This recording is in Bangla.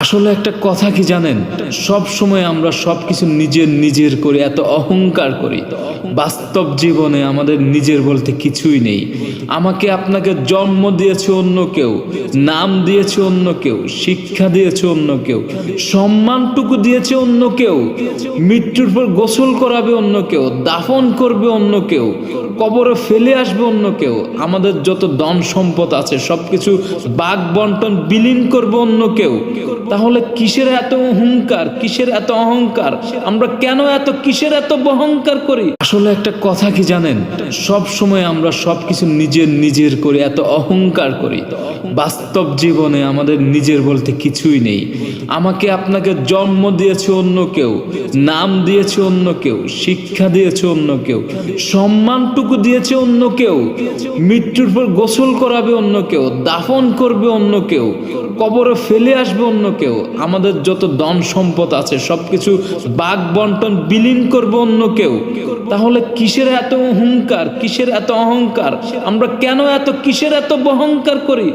আসলে একটা কথা কি জানেন, সব সময় আমরা সবকিছু নিজের নিজের করে এত অহংকার করি। বাস্তব জীবনে আমাদের নিজের বলতে কিছুই নেই। আমাকে আপনাকে জন্ম দিয়েছে অন্য কেউ, নাম দিয়েছে অন্য কেউ, শিক্ষা দিয়েছে অন্য কেউ, সম্মানটুকু দিয়েছে অন্য কেউ, মৃত্যুর পর গোসল করাবে অন্য কেউ, দাফন করবে অন্য কেউ, কবরে ফেলে আসবে অন্য কেউ, আমাদের যত ধন সম্পদ আছে সবকিছু ভাগ বন্টন বিলীন করবে অন্য কেউ। তাহলে কিসের এত অহংকার, কিসের এত অহংকার? আমরা কেন এত কিসের এত অহংকার করি? আসলে একটা কথা কি জানেন, সব সময় আমরা সবকিছু নিজের নিজের করে এত অহংকার করি। বাস্তব জীবনে আমাদের নিজের বলতে কিছুই নেই। আমাকে আপনাকে জন্ম দিয়েছে অন্য কেউ, নাম দিয়েছে অন্য কেউ, শিক্ষা দিয়েছে অন্য কেউ, সম্মানটুকু দিয়েছে অন্য কেউ, মৃত্যুর পর গোসল করাবে অন্য কেউ, দাফন করবে অন্য কেউ, কবরে ফেলে আসবে অন্য কেউ, আমাদের যত ধন সম্পদ আছে সবকিছু ভাগ বন্টন বিলীন করবে অন্য কেউ। তাহলে কিসের এত অহংকার, কিসের এত অহংকার? আমরা কেন এত কিসের এত অহংকার করি?